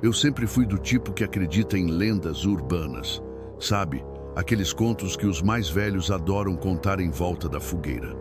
Eu sempre fui do tipo que acredita em lendas urbanas. Sabe, aqueles contos que os mais velhos adoram contar em volta da fogueira.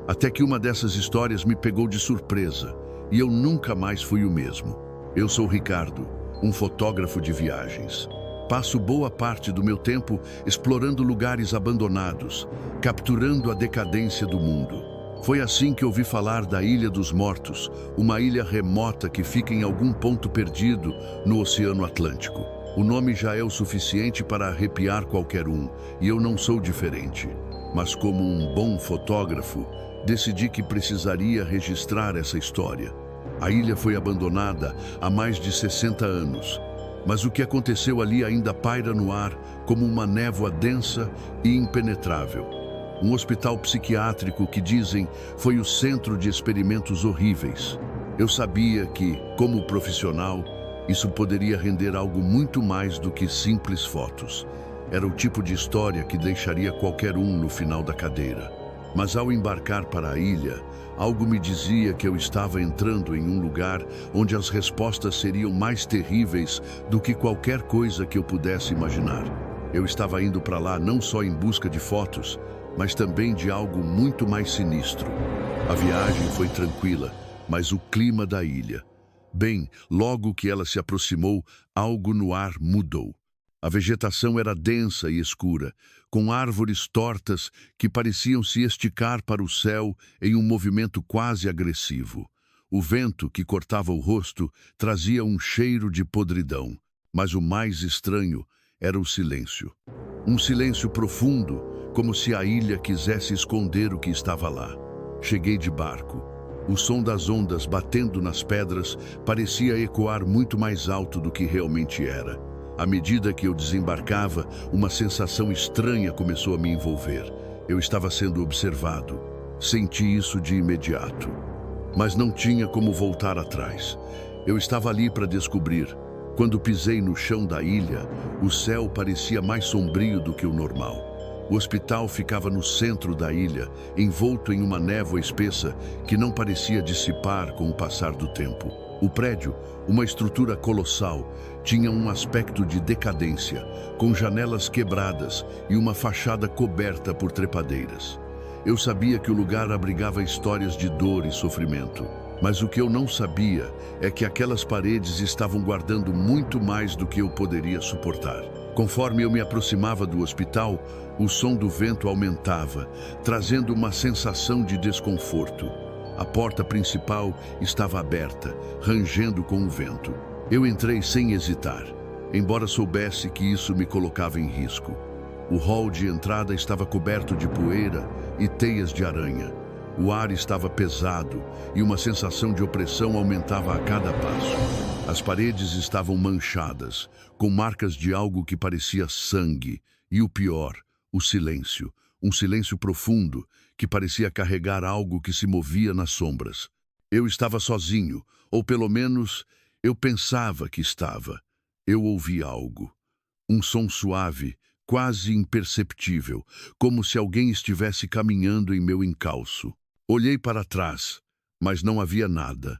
Até que uma dessas histórias me pegou de surpresa e eu nunca mais fui o mesmo. Eu sou Ricardo, um fotógrafo de viagens. Passo boa parte do meu tempo explorando lugares abandonados, capturando a decadência do mundo. Foi assim que ouvi falar da Ilha dos Mortos, uma ilha remota que fica em algum ponto perdido no Oceano Atlântico. O nome já é o suficiente para arrepiar qualquer um, e eu não sou diferente. Mas como um bom fotógrafo, decidi que precisaria registrar essa história. A ilha foi abandonada há mais de 60 anos, mas o que aconteceu ali ainda paira no ar como uma névoa densa e impenetrável. Um hospital psiquiátrico que dizem foi o centro de experimentos horríveis. Eu sabia que, como profissional, isso poderia render algo muito mais do que simples fotos. Era o tipo de história que deixaria qualquer um no final da cadeira. Mas ao embarcar para a ilha, algo me dizia que eu estava entrando em um lugar onde as respostas seriam mais terríveis do que qualquer coisa que eu pudesse imaginar. Eu estava indo para lá não só em busca de fotos, mas também de algo muito mais sinistro. A viagem foi tranquila, mas o clima da ilha... Bem, logo que ela se aproximou, algo no ar mudou. A vegetação era densa e escura, com árvores tortas que pareciam se esticar para o céu em um movimento quase agressivo. O vento que cortava o rosto trazia um cheiro de podridão, mas o mais estranho era o silêncio. Um silêncio profundo, como se a ilha quisesse esconder o que estava lá. Cheguei de barco. O som das ondas batendo nas pedras parecia ecoar muito mais alto do que realmente era. À medida que eu desembarcava, uma sensação estranha começou a me envolver. Eu estava sendo observado. Senti isso de imediato. Mas não tinha como voltar atrás. Eu estava ali para descobrir. Quando pisei no chão da ilha, o céu parecia mais sombrio do que o normal. O hospital ficava no centro da ilha, envolto em uma névoa espessa que não parecia dissipar com o passar do tempo. O prédio, uma estrutura colossal, tinha um aspecto de decadência, com janelas quebradas e uma fachada coberta por trepadeiras. Eu sabia que o lugar abrigava histórias de dor e sofrimento, mas o que eu não sabia é que aquelas paredes estavam guardando muito mais do que eu poderia suportar. Conforme eu me aproximava do hospital, o som do vento aumentava, trazendo uma sensação de desconforto. A porta principal estava aberta, rangendo com o vento. Eu entrei sem hesitar, embora soubesse que isso me colocava em risco. O hall de entrada estava coberto de poeira e teias de aranha. O ar estava pesado e uma sensação de opressão aumentava a cada passo. As paredes estavam manchadas, com marcas de algo que parecia sangue. E o pior, o silêncio. Um silêncio profundo que parecia carregar algo que se movia nas sombras. Eu estava sozinho, ou pelo menos eu pensava que estava. Eu ouvi algo. Um som suave, quase imperceptível, como se alguém estivesse caminhando em meu encalço. Olhei para trás, mas não havia nada.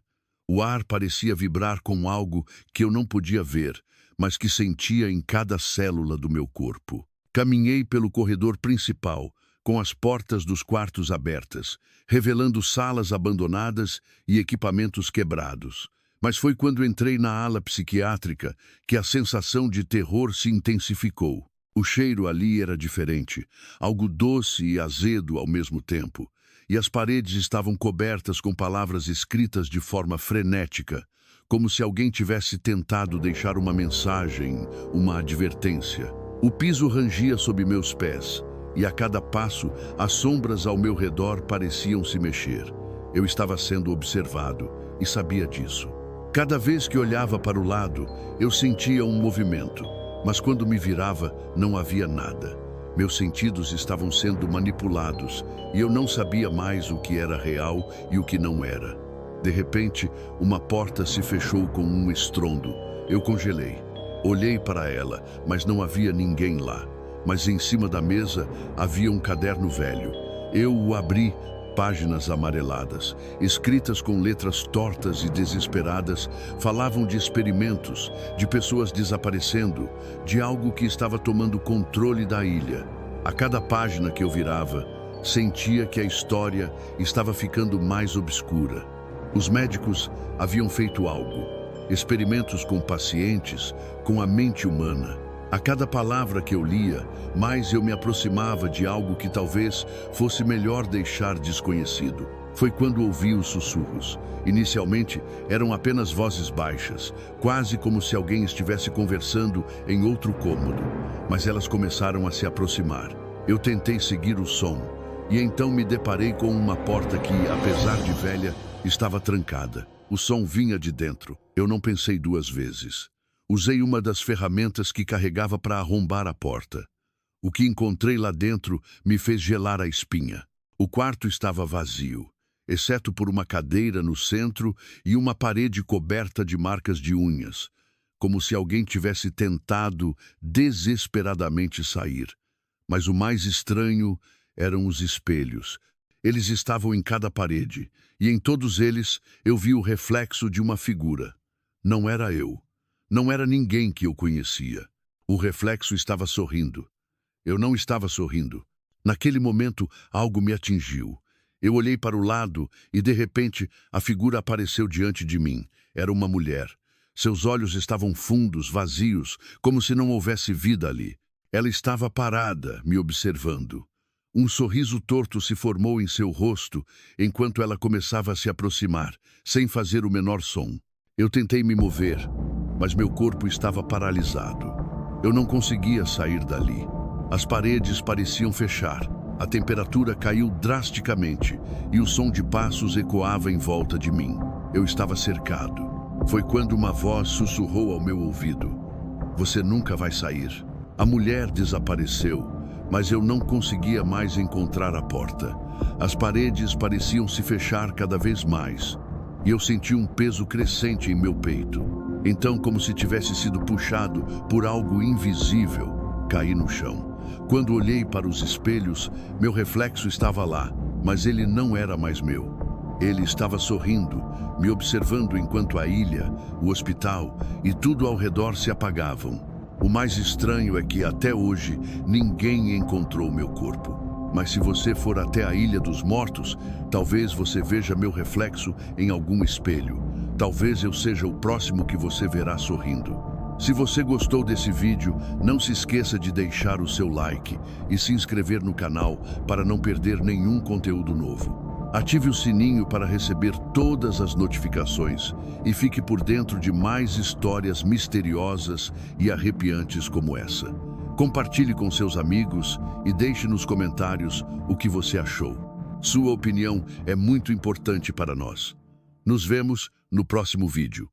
O ar parecia vibrar com algo que eu não podia ver, mas que sentia em cada célula do meu corpo. Caminhei pelo corredor principal, com as portas dos quartos abertas, revelando salas abandonadas e equipamentos quebrados. Mas foi quando entrei na ala psiquiátrica que a sensação de terror se intensificou. O cheiro ali era diferente, algo doce e azedo ao mesmo tempo. E as paredes estavam cobertas com palavras escritas de forma frenética, como se alguém tivesse tentado deixar uma mensagem, uma advertência. O piso rangia sob meus pés, e a cada passo, as sombras ao meu redor pareciam se mexer. Eu estava sendo observado, e sabia disso. Cada vez que olhava para o lado, eu sentia um movimento, mas quando me virava, não havia nada. Meus sentidos estavam sendo manipulados e eu não sabia mais o que era real e o que não era. De repente, uma porta se fechou com um estrondo. Eu congelei. Olhei para ela, mas não havia ninguém lá. Mas em cima da mesa havia um caderno velho. Eu o abri, páginas amareladas, escritas com letras tortas e desesperadas, falavam de experimentos, de pessoas desaparecendo, de algo que estava tomando controle da ilha. A cada página que eu virava, sentia que a história estava ficando mais obscura. Os médicos haviam feito algo, experimentos com pacientes, com a mente humana. A cada palavra que eu lia, mais eu me aproximava de algo que talvez fosse melhor deixar desconhecido. Foi quando ouvi os sussurros. Inicialmente, eram apenas vozes baixas, quase como se alguém estivesse conversando em outro cômodo. Mas elas começaram a se aproximar. Eu tentei seguir o som, e então me deparei com uma porta que, apesar de velha, estava trancada. O som vinha de dentro. Eu não pensei duas vezes. Usei uma das ferramentas que carregava para arrombar a porta. O que encontrei lá dentro me fez gelar a espinha. O quarto estava vazio, exceto por uma cadeira no centro e uma parede coberta de marcas de unhas, como se alguém tivesse tentado desesperadamente sair. Mas o mais estranho eram os espelhos. Eles estavam em cada parede, e em todos eles eu vi o reflexo de uma figura. Não era eu. Não era ninguém que eu conhecia. O reflexo estava sorrindo. Eu não estava sorrindo. Naquele momento, algo me atingiu. Eu olhei para o lado e, de repente, a figura apareceu diante de mim. Era uma mulher. Seus olhos estavam fundos, vazios, como se não houvesse vida ali. Ela estava parada, me observando. Um sorriso torto se formou em seu rosto enquanto ela começava a se aproximar, sem fazer o menor som. Eu tentei me mover, mas meu corpo estava paralisado. Eu não conseguia sair dali. As paredes pareciam fechar. A temperatura caiu drasticamente e o som de passos ecoava em volta de mim. Eu estava cercado. Foi quando uma voz sussurrou ao meu ouvido: "Você nunca vai sair." A mulher desapareceu, mas eu não conseguia mais encontrar a porta. As paredes pareciam se fechar cada vez mais, e eu senti um peso crescente em meu peito. Então, como se tivesse sido puxado por algo invisível, caí no chão. Quando olhei para os espelhos, meu reflexo estava lá, mas ele não era mais meu. Ele estava sorrindo, me observando enquanto a ilha, o hospital e tudo ao redor se apagavam. O mais estranho é que, até hoje, ninguém encontrou meu corpo. Mas se você for até a Ilha dos Mortos, talvez você veja meu reflexo em algum espelho. Talvez eu seja o próximo que você verá sorrindo. Se você gostou desse vídeo, não se esqueça de deixar o seu like e se inscrever no canal para não perder nenhum conteúdo novo. Ative o sininho para receber todas as notificações e fique por dentro de mais histórias misteriosas e arrepiantes como essa. Compartilhe com seus amigos e deixe nos comentários o que você achou. Sua opinião é muito importante para nós. Nos vemos no próximo vídeo.